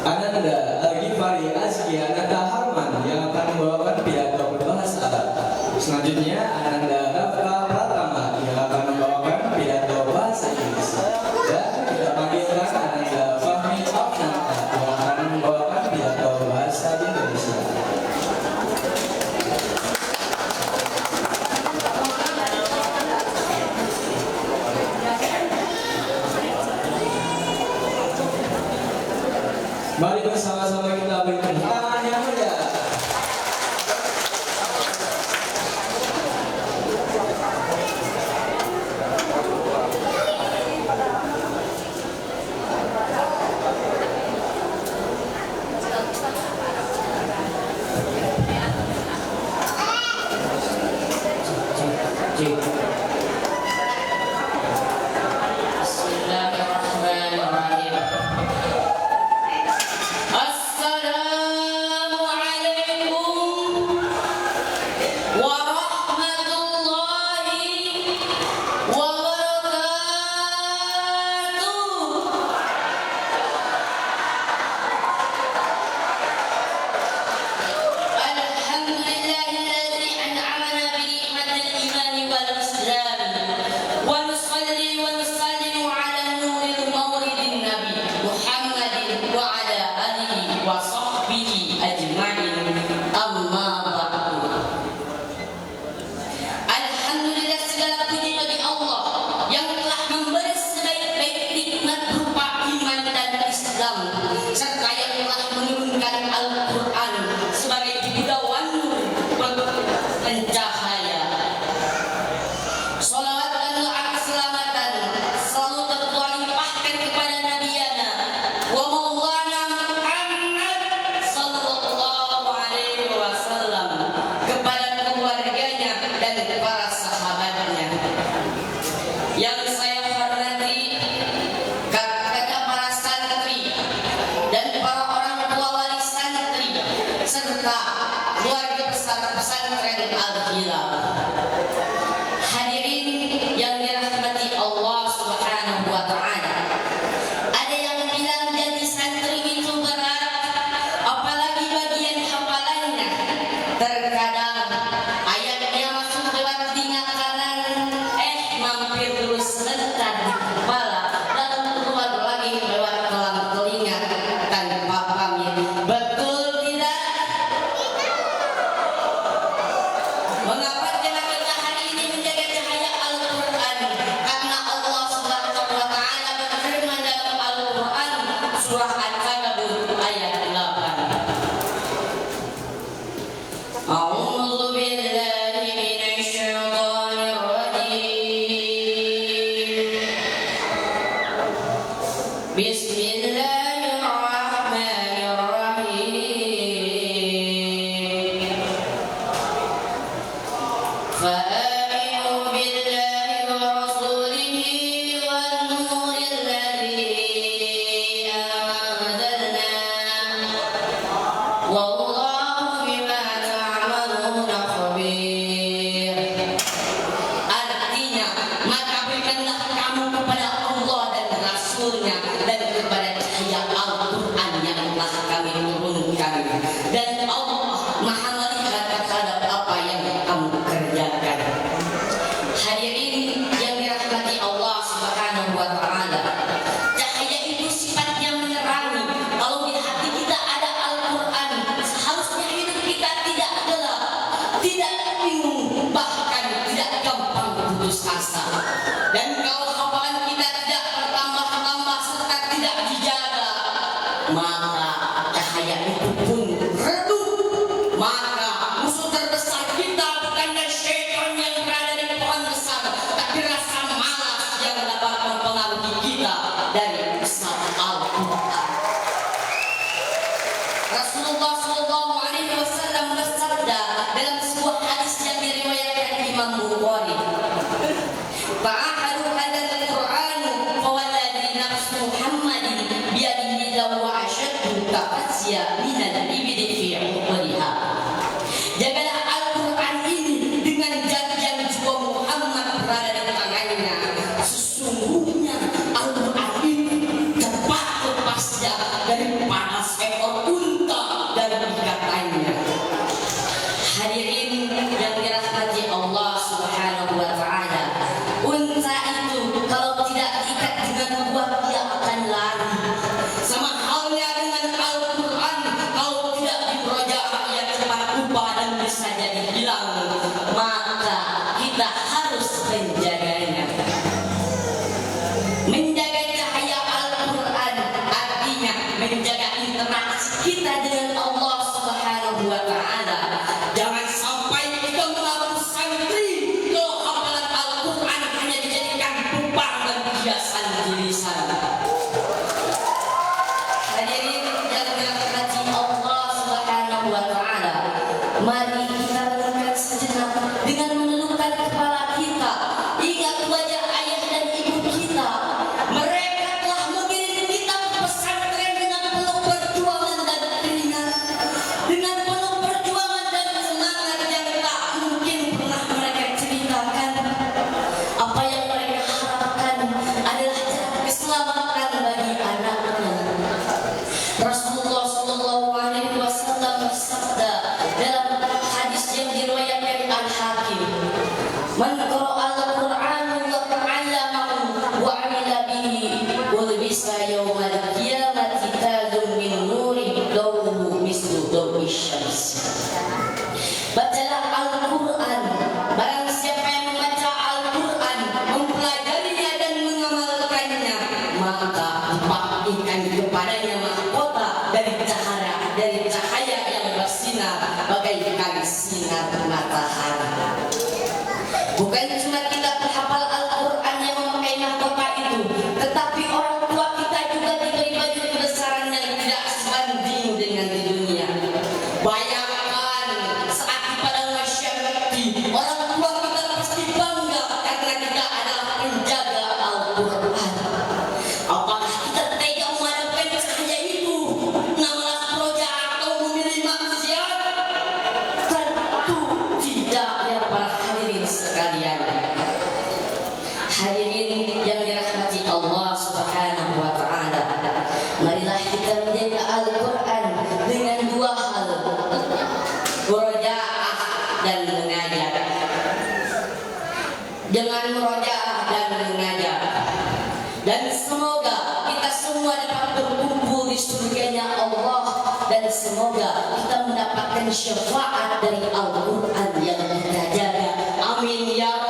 Ananda Al-Ghifari Azki Ananda Harman yang akan membawakan pidato berbahasa Arab. Selanjutnya Ananda Rafka Pratama yang akan membawakan pidato bahasa Inggris. Dan kita panggilkan Ananda Fahmi Afnata yang akan membawakan pidato bahasa Indonesia. Mari bersama-sama kita beri tepuk tangan yang meriah. Jagalah Al-Quran ini dengan janjian jiwa Muhammad berada di tangannya. Sesungguhnya Al-Quran ini cepat lepasnya dari panas Hadirin yang dirahmati Allah Subhanahu wa taala, mari kita renungkan sejenak dengan menundukkan kepala kita. Ingat wajah ayah dan ibu kita. Mereka telah mengirim kita ke pesantren dengan penuh perjuangan dan keringat, dengan penuh perjuangan dan semangat yang tak mungkin pernah mereka ceritakan. Apa yang mereka harapkan adalah keselamatan bagi anaknya. Rasulullah Shallallahu Alaihi Wasallam bersabda dalam hadis yang diriwayatkan Al-Hakim, "Man qara'al Qur'an wa ta'allamahu wa 'amila bihi ulbisa yawmal qiyamati tajun min nuri dawuhu mislu dawi syams." Bacalah Al-Quran. Barang siapa yang membaca Al-Quran, mempelajarinya dan mengamalkannya, maka diberikan kepadanya mahkota dari cahaya yang bersinar bagaikan sinar matahari. Bukan cuma kita penghafal Al-Quran yang memakai mahkota itu, tetapi orang tua kita juga diberi baju kebesaran yang tidak sebanding dengan di dunia. Bayangkan saat di padang masyarakat, orang tua kita pasti bangga karena kita adalah penjaga Al-Quran. Apakah kita tega memadamkan cahaya itu, namun proja atau memilih maksiat? Tentu tidak, ya para hadirin sekalian. Hadirin yang dirahmati Allah Subhanahu wa taala, marilah kita menjaga Al-Quran dengan dua hal, murojaah dan munajat. Dengan murojaah dan munajat, dan semoga kita semua dapat berkumpul di surganya Allah, dan semoga kita mendapatkan syafaat dari Al-Quran yang kita jaga. Amin ya